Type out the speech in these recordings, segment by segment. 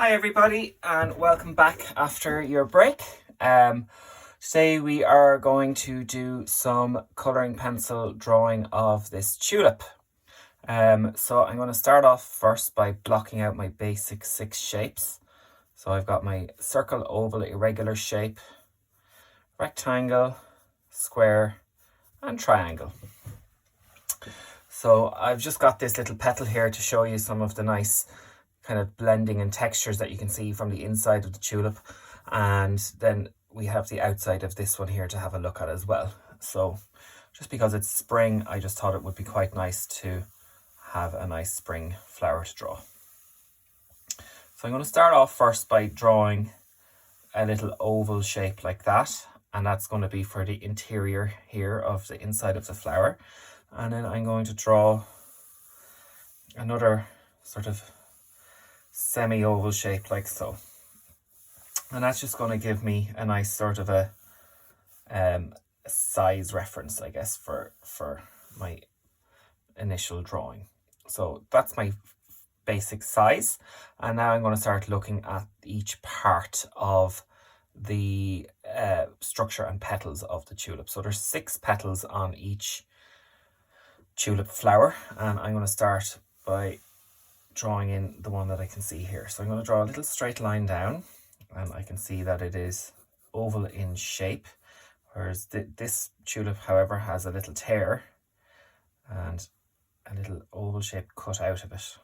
Hi everybody and welcome back after your break. Today we are going to do some colouring pencil drawing of this tulip. So I'm going to start off first by blocking out my basic 6 shapes. So I've got my circle, oval, irregular shape, rectangle, square and triangle. So I've just got this little petal here to show you some of the nice kind of blending and textures that you can see from the inside of the tulip, and then we have the outside of this one here to have a look at as well. So just because it's spring, I just thought it would be quite nice to have a nice spring flower to draw. So I'm going to start off first by drawing a little oval shape like that, and that's going to be for the interior here of the inside of the flower. And then I'm going to draw another sort of semi-oval shape like so, and that's just going to give me a nice sort of a size reference, I guess, for my initial drawing. So that's my basic size, and now I'm going to start looking at each part of the structure and petals of the tulip. So there's 6 petals on each tulip flower, and I'm going to start by drawing in the one that I can see here. So I'm going to draw a little straight line down, and I can see that it is oval in shape, whereas this tulip, however, has a little tear and a little oval shape cut out of it.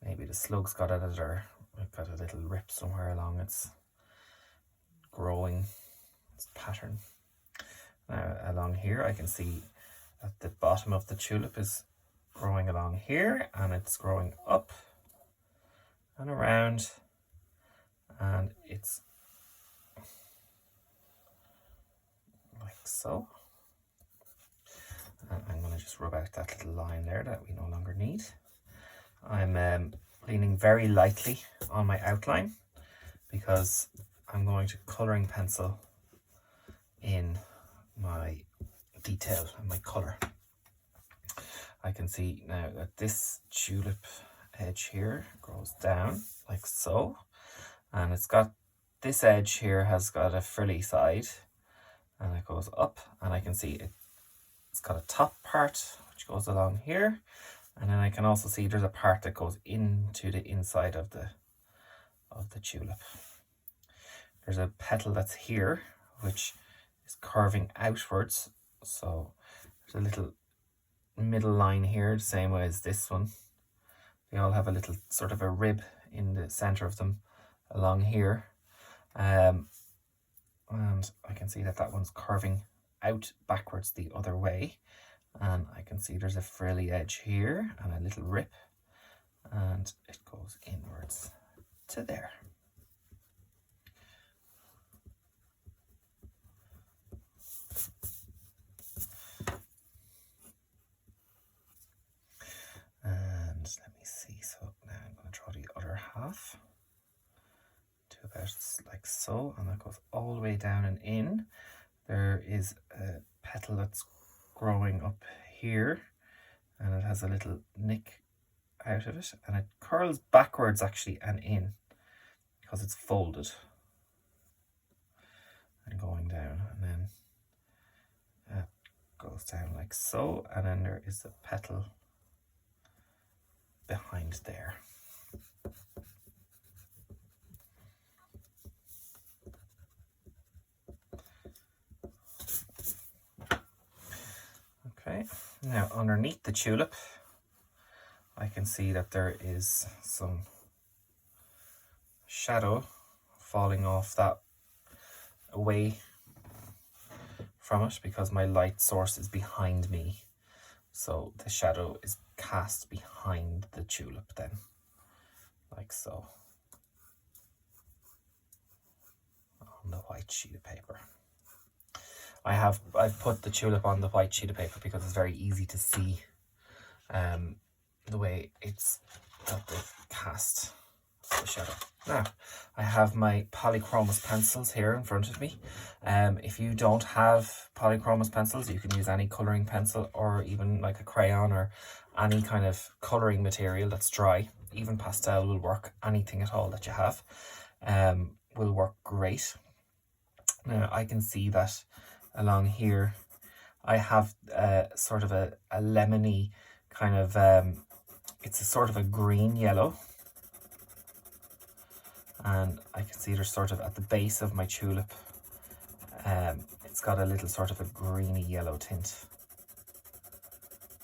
Maybe the slug's got at it, or I've got a little rip somewhere along its growing its pattern. Now along here I can see that the bottom of the tulip is growing along here, and it's growing up and around, and it's like so. And I'm going to just rub out that little line there that we no longer need. I'm leaning very lightly on my outline because I'm going to colouring pencil in my detail and my colour. I can see now that this tulip edge here goes down like so, and it's got this edge here has got a frilly side, and it goes up, and I can see it's got a top part which goes along here, and then I can also see there's a part that goes into the inside of the tulip. There's a petal that's here which is curving outwards, so there's a little middle line here the same way as this one. They all have a little sort of a rib in the center of them along here, and I can see that one's curving out backwards the other way, and I can see there's a frilly edge here and a little rip, and it goes inwards to there. And let me see, so now I'm going to draw the other half to about like so, and that goes all the way down and in. There is a petal that's growing up here, and it has a little nick out of it, and it curls backwards actually and in because it's folded and going down, and then that goes down like so, and then there is a petal behind there. Okay, now underneath the tulip I can see that there is some shadow falling off that away from it because my light source is behind me. So the shadow is cast behind the tulip then, like so, on the white sheet of paper. I've put the tulip on the white sheet of paper because it's very easy to see the way it's got the cast, the shadow. Now, I have my polychromos pencils here in front of me. If you don't have polychromos pencils, you can use any colouring pencil or even like a crayon or any kind of colouring material that's dry. even pastel will work. Anything at all that you have will work great. Now I can see that along here I have sort of a lemony kind of, it's a sort of a green yellow. And I can see there's sort of at the base of my tulip, it's got a little sort of a greeny yellow tint.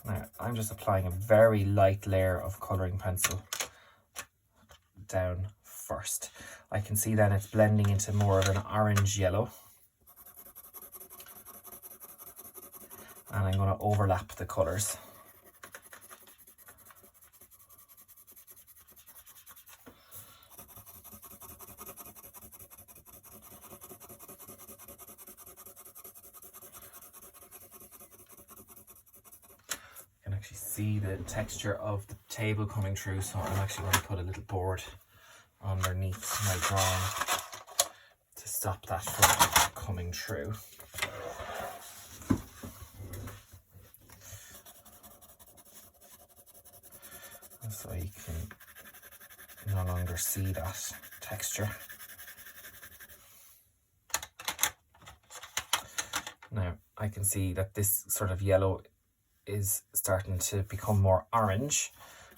Now I'm just applying a very light layer of colouring pencil down first. I can see then it's blending into more of an orange yellow. And I'm going to overlap the colours. You can actually see the texture of the table coming through, so I'm actually going to put a little board underneath my drawing to stop that from coming through. So you can no longer see that texture. Now I can see that this sort of yellow is starting to become more orange.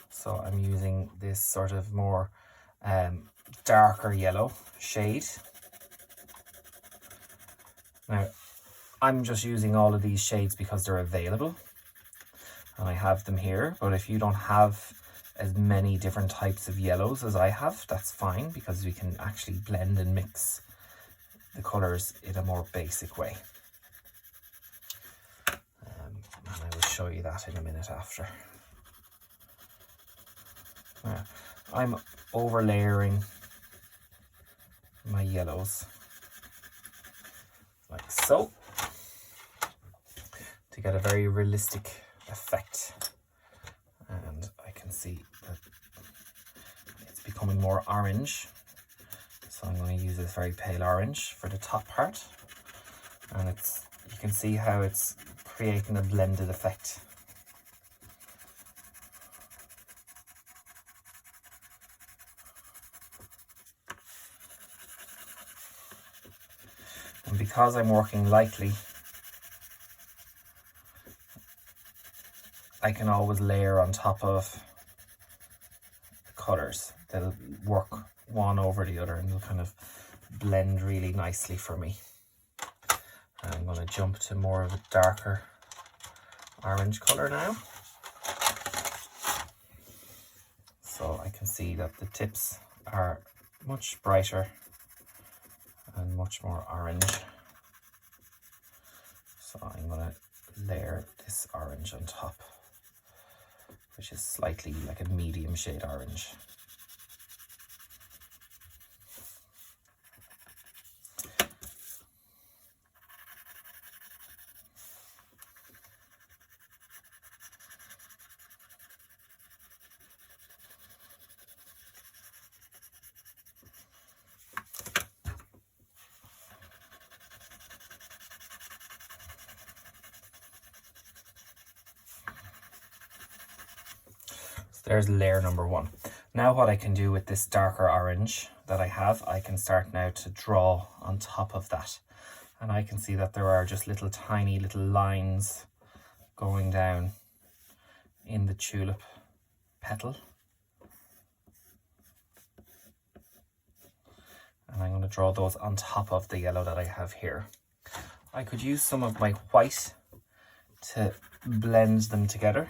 So I'm using this sort of more darker yellow shade. Now I'm just using all of these shades because they're available and I have them here, but if you don't have as many different types of yellows as I have, that's fine, because we can actually blend and mix the colours in a more basic way. And I will show you that in a minute after. Now, I'm overlayering my yellows like so to get a very realistic effect. And I can see that it's becoming more orange, so I'm going to use this very pale orange for the top part, and you can see how it's creating a blended effect. And because I'm working lightly, I can always layer on top of the colours. They'll work one over the other and they'll kind of blend really nicely for me. And I'm going to jump to more of a darker orange colour now. So I can see that the tips are much brighter and much more orange. So I'm going to layer this orange on top, which is slightly like a medium shade orange. There's layer number one. Now what I can do with this darker orange that I have, I can start now to draw on top of that. And I can see that there are just little tiny little lines going down in the tulip petal. And I'm going to draw those on top of the yellow that I have here. I could use some of my white to blend them together.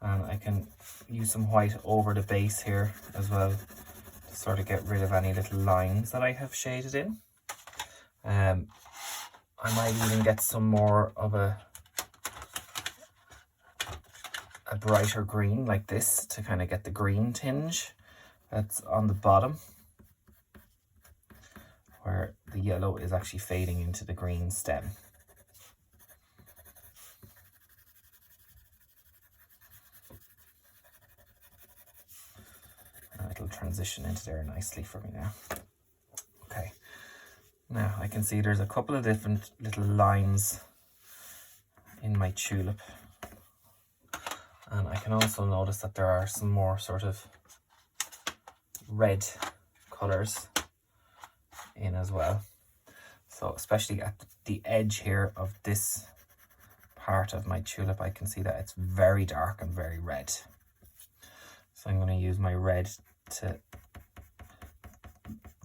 And I can use some white over the base here as well to sort of get rid of any little lines that I have shaded in. I might even get some more of a brighter green like this to kind of get the green tinge that's on the bottom, where the yellow is actually fading into the green stem. It'll transition into there nicely for me now. Okay, now I can see there's a couple of different little lines in my tulip, And I can also notice that there are some more sort of red colours in as well. So especially at the edge here of this part of my tulip, I can see that it's very dark and very red. So I'm going to use my red to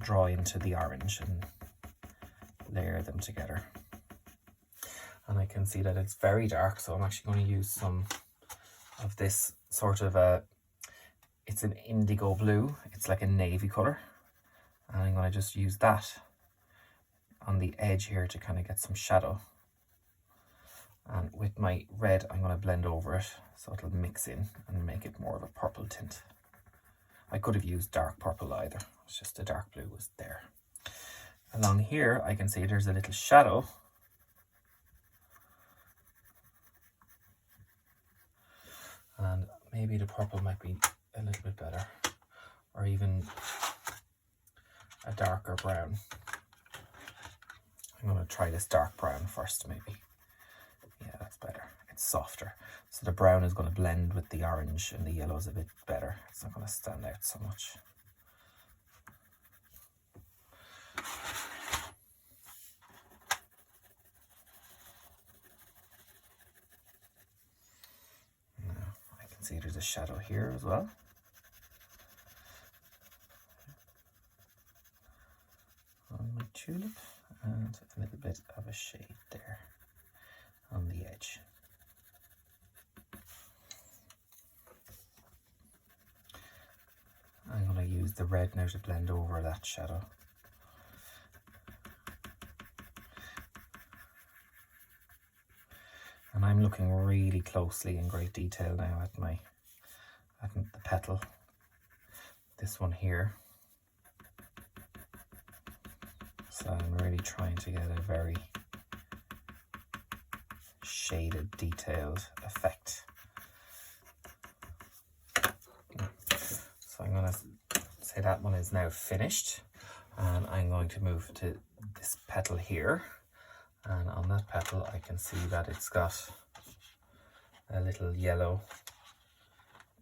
draw into the orange and layer them together. And I can see that it's very dark, so I'm actually going to use some of this sort of it's an indigo blue, it's like a navy colour, and I'm going to just use that on the edge here to kind of get some shadow. And with my red I'm going to blend over it so it'll mix in and make it more of a purple tint. I could have used dark purple either, it's just the dark blue was there. Along here I can see there's a little shadow, and maybe the purple might be a little bit better, or even a darker brown. I'm going to try this dark brown first maybe. Yeah, that's better. It's softer. So the brown is going to blend with the orange and the yellow is a bit better. It's not going to stand out so much. Now I can see there's a shadow here as well. On my tulip, and a little bit of a shade there on the edge. I'm going to use the red now to blend over that shadow. And I'm looking really closely in great detail now at the petal, this one here. So I'm really trying to get a very shaded, detailed effect. So I'm going to say that one is now finished, and I'm going to move to this petal here. And on that petal I can see that it's got a little yellow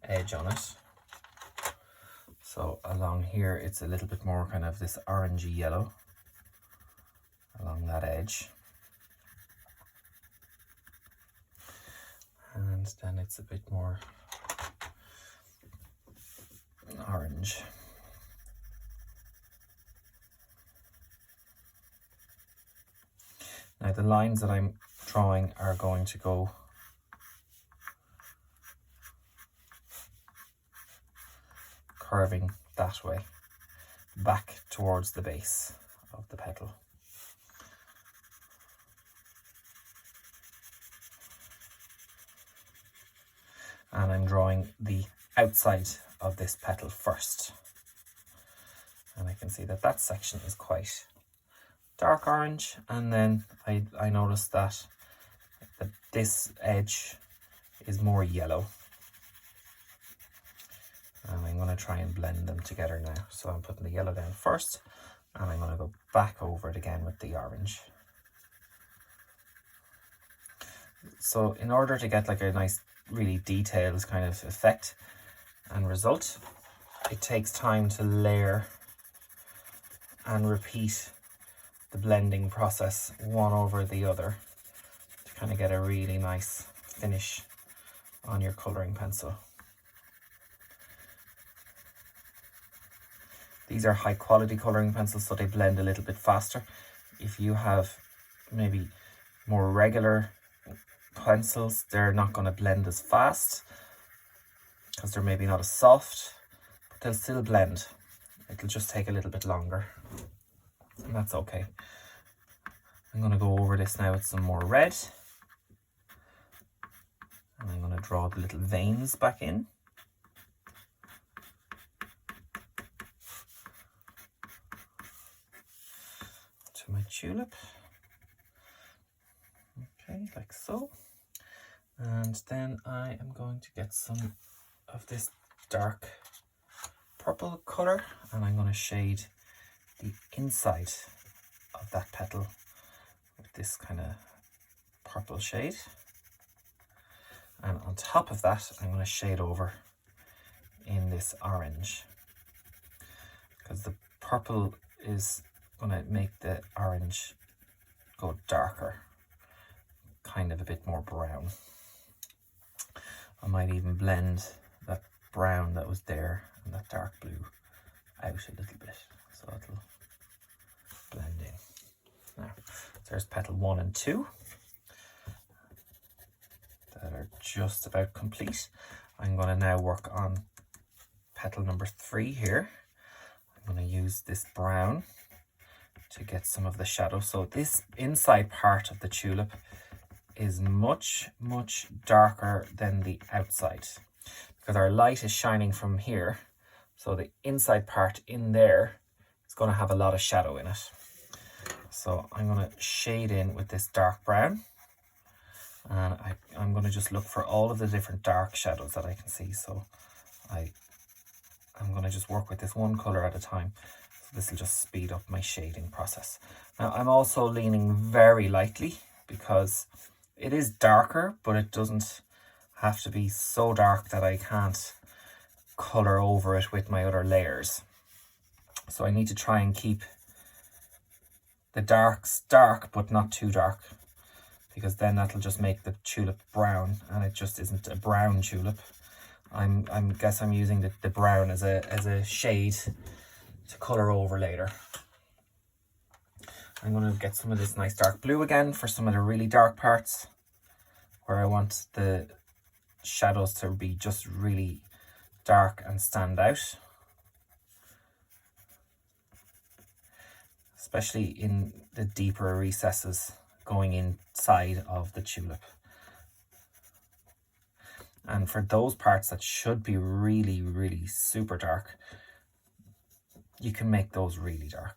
edge on it. So along here it's a little bit more kind of this orangey yellow along that edge. And then it's a bit more orange. Now the lines that I'm drawing are going to go curving that way, back towards the base of the petal. And I'm drawing the outside of this petal first. And I can see that that section is quite dark orange, and then I noticed that this edge is more yellow. And I'm going to try and blend them together now. So I'm putting the yellow down first, and I'm going to go back over it again with the orange. So in order to get like a nice, really detailed kind of effect and result, it takes time to layer and repeat the blending process one over the other to kind of get a really nice finish on your colouring pencil. These are high quality colouring pencils, so they blend a little bit faster. If you have maybe more regular pencils, they're not going to blend as fast because they're maybe not as soft, but they'll still blend. It'll just take a little bit longer, and that's okay. I'm going to go over this now with some more red, and I'm going to draw the little veins back in. To my tulip. Okay, like so. And then I am going to get some of this dark purple colour, and I'm going to shade the inside of that petal with this kind of purple shade. And on top of that, I'm going to shade over in this orange, because the purple is going to make the orange go darker, kind of a bit more brown. I might even blend that brown that was there and that dark blue out a little bit, so it'll blend in. Now, there's petal 1 and 2 that are just about complete. I'm going to now work on petal number 3 here. I'm going to use this brown to get some of the shadow. So this inside part of the tulip is much darker than the outside, because our light is shining from here, so the inside part in there is going to have a lot of shadow in it. So I'm going to shade in with this dark brown, and I'm going to just look for all of the different dark shadows that I can see. So I'm going to just work with this one color at a time. So this will just speed up my shading process. Now I'm also leaning very lightly, because it is darker, but it doesn't have to be so dark that I can't color over it with my other layers. So I need to try and keep the darks dark, but not too dark, because then that'll just make the tulip brown, and it just isn't a brown tulip. I guess I'm using the brown as a shade to color over later. I'm going to get some of this nice dark blue again for some of the really dark parts, where I want the shadows to be just really dark and stand out. Especially in the deeper recesses going inside of the tulip. And for those parts that should be really super dark, you can make those really dark.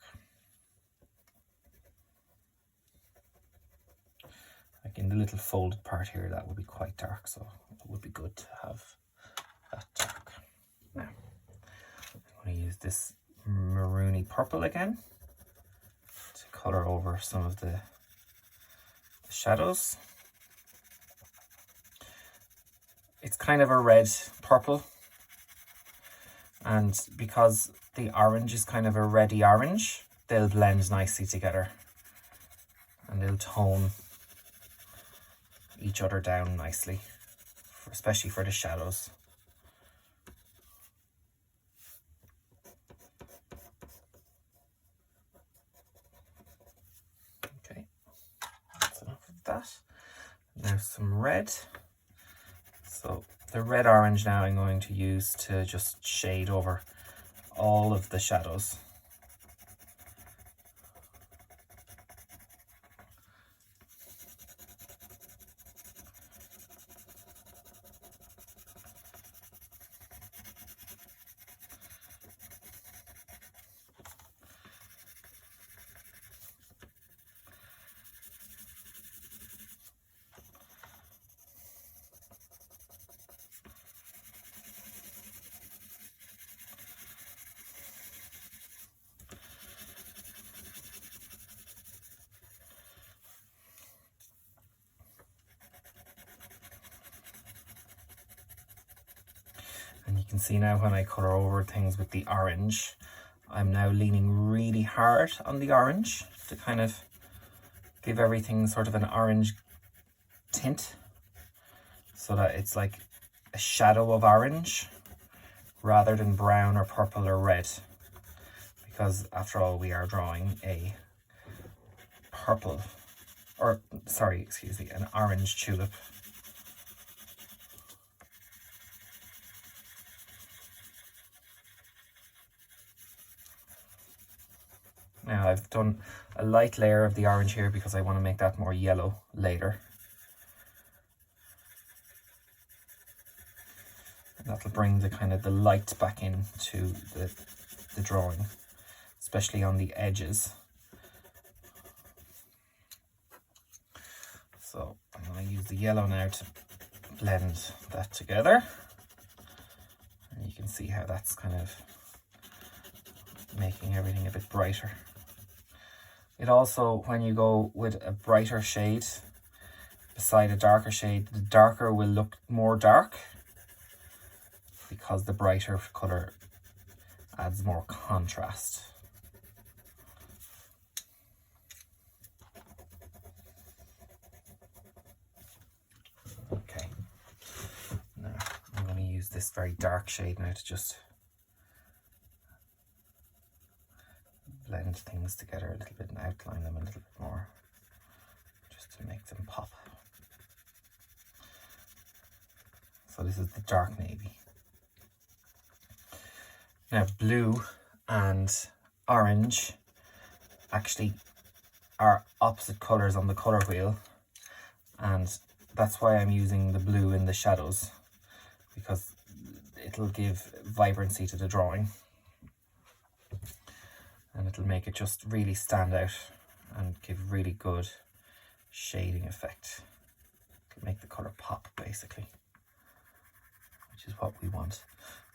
Like in the little folded part here, that would be quite dark, so it would be good to have that dark. Now, I'm going to use this maroony purple again to colour over some of the shadows. It's kind of a red purple, and because the orange is kind of a reddy orange, they'll blend nicely together and they'll tone each other down nicely, especially for the shadows. Okay, that's enough of that. Now some red. So the red orange now I'm going to use to just shade over all of the shadows. And you can see now when I colour over things with the orange, I'm now leaning really hard on the orange to kind of give everything sort of an orange tint, so that it's like a shadow of orange rather than brown or purple or red, because after all we are drawing a purple, or sorry, excuse me, an orange tulip. Now I've done a light layer of the orange here because I want to make that more yellow later. And that'll bring the kind of the light back into the drawing, especially on the edges. So I'm going to use the yellow now to blend that together. And you can see how that's kind of making everything a bit brighter. It also, when you go with a brighter shade decide a darker shade, the darker will look more dark because the brighter colour adds more contrast. Okay, now I'm going to use this very dark shade now to just blend things together a little bit and outline them a little bit more, just to make them pop. So this is the dark navy. Now blue and orange actually are opposite colours on the colour wheel, and that's why I'm using the blue in the shadows, because it'll give vibrancy to the drawing and it'll make it just really stand out and give really good shading effect. It'll make the colour pop basically, which is what we want.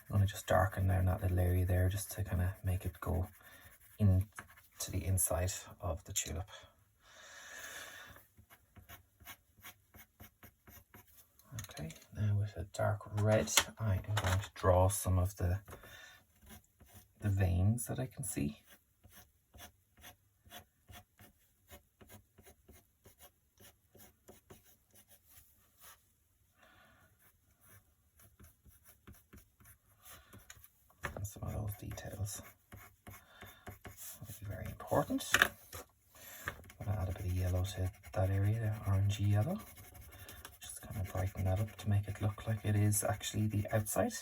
I'm going to just darken down that little area there just to kind of make it go into the inside of the tulip. Okay, now with a dark red, I am going to draw some of the veins that I can see. And some of those details will be very important. I'm going to add a bit of yellow to that area, the orangey yellow. Just kind of brighten that up to make it look like it is actually the outside.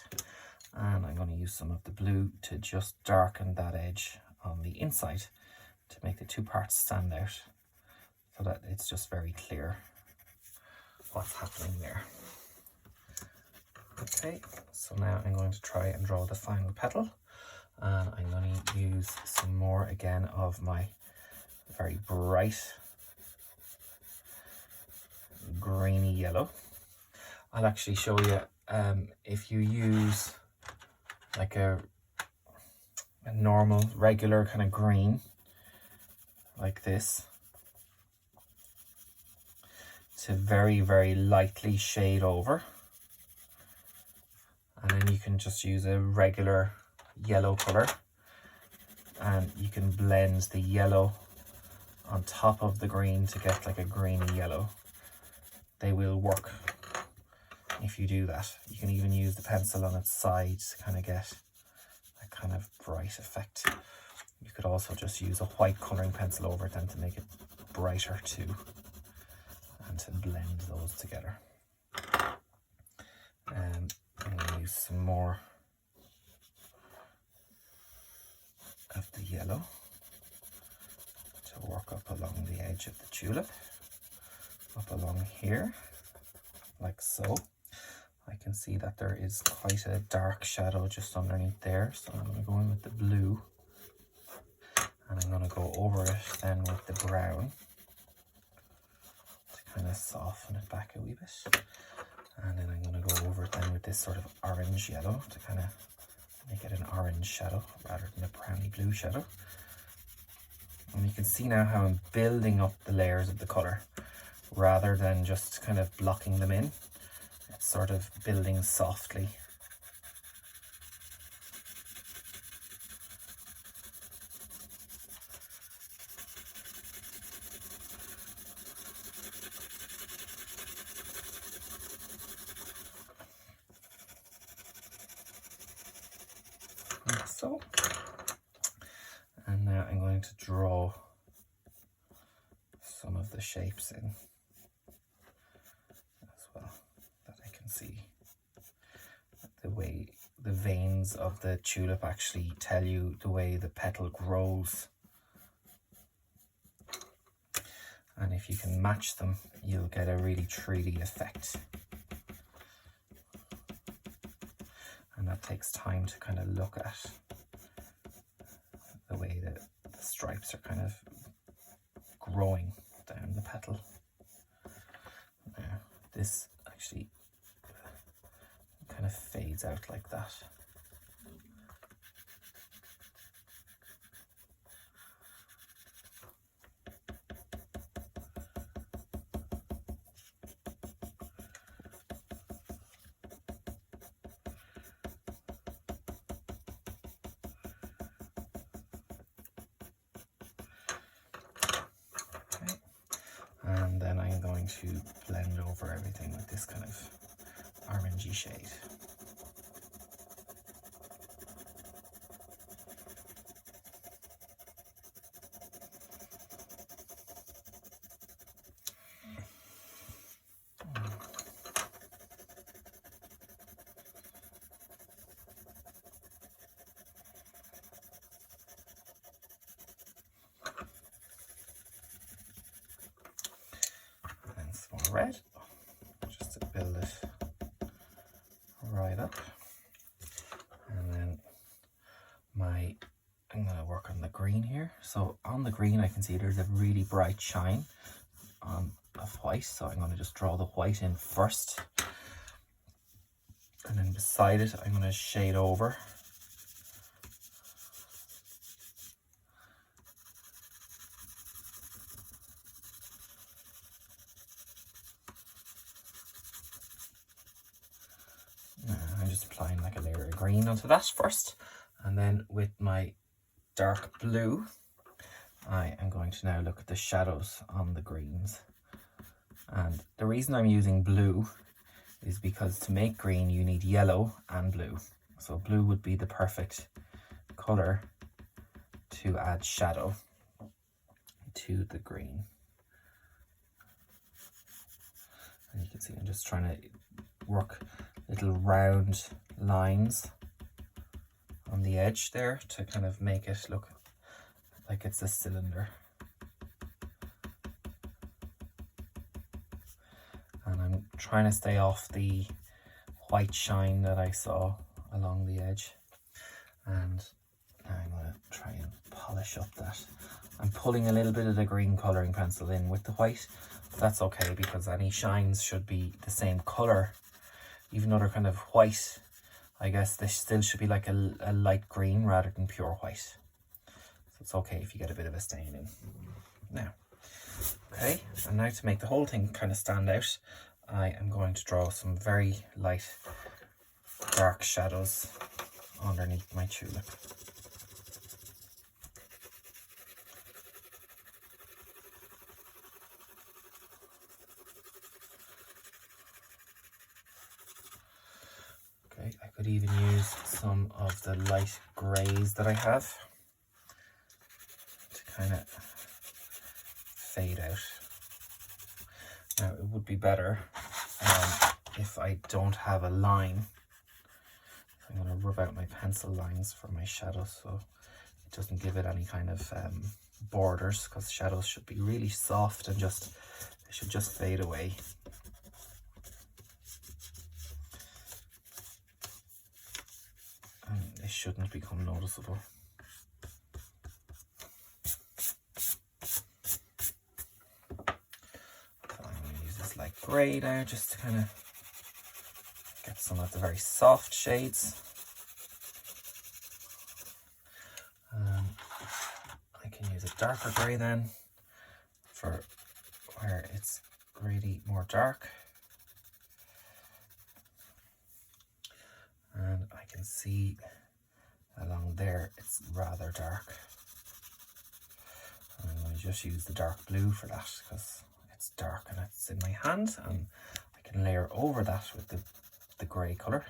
And I'm going to use some of the blue to just darken that edge on the inside to make the two parts stand out, so that it's just very clear what's happening there. Okay, so now I'm going to try and draw the final petal, and I'm going to use some more again of my very bright grainy yellow. I'll actually show you if you use like a normal regular kind of green like this to very, very lightly shade over, and then you can just use a regular yellow color and you can blend the yellow on top of the green to get like a greeny yellow. They will work if you do that. You can even use the pencil on its side to kind of get that kind of bright effect. You could also just use a white colouring pencil over it then to make it brighter too, and to blend those together. I'm going to use some more of the yellow to work up along the edge of the tulip, up along here, like so. I can see that there is quite a dark shadow just underneath there, so I'm going to go in with the blue and I'm going to go over it then with the brown to kind of soften it back a wee bit. And then I'm going to go over it then with this sort of orange yellow to kind of make it an orange shadow rather than a browny blue shadow. And you can see now how I'm building up the layers of the colour rather than just kind of blocking them in. It's sort of building softly. Like so. And now I'm going to draw some of the shapes in as well, that I can see. The way the veins of the tulip actually tell you the way the petal grows. And if you can match them, you'll get a really 3D effect. And that takes time to kind of look at the way that the stripes are kind of growing down the petal. Now, this actually kind of fades out like that. going to blend over everything with this kind of orangey shade. Red, just to build it right up. And then I'm going to work on the green here. So on the green I can see there's a really bright shine of white, so I'm going to just draw the white in first, and then beside it I'm going to shade over. I'm just applying like a layer of green onto that first, and then with my dark blue I am going to now look at the shadows on the greens. And the reason I'm using blue is because to make green you need yellow and blue, so blue would be the perfect color to add shadow to the green. And you can see I'm just trying to work little round lines on the edge there to kind of make it look like it's a cylinder. And I'm trying to stay off the white shine that I saw along the edge. And now I'm going to try and polish up that. I'm pulling a little bit of the green colouring pencil in with the white. That's okay, because any shines should be the same colour. Even though they're kind of white, I guess they still should be like a light green rather than pure white. So it's okay if you get a bit of a stain in. Now, okay, and now to make the whole thing kind of stand out, I am going to draw some very light dark shadows underneath my tulip. Okay, I could even use some of the light greys that I have to kind of fade out. Now it would be better if I don't have a line. I'm going to rub out my pencil lines for my shadows so it doesn't give it any kind of borders, because shadows should be really soft and they should just fade away. And they shouldn't become noticeable. So I'm going to use this light grey now just to kind of get some of the very soft shades. I can use a darker grey then for where it's really more dark. And I can see along there it's rather dark. And I'm going to just use the dark blue for that because it's dark and it's in my hand, and I can layer over that with the grey colour.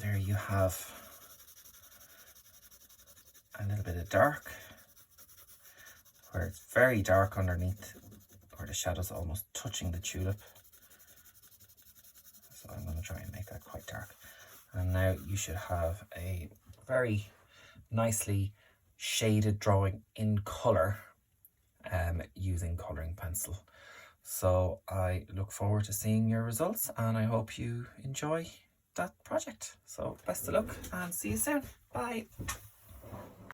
There you have a little bit of dark, where it's very dark underneath, where the shadow's almost touching the tulip. So I'm going to try and make that quite dark. And now you should have a very nicely shaded drawing in colour using colouring pencil. So I look forward to seeing your results, and I hope you enjoy that project. So best of luck and see you soon. Bye.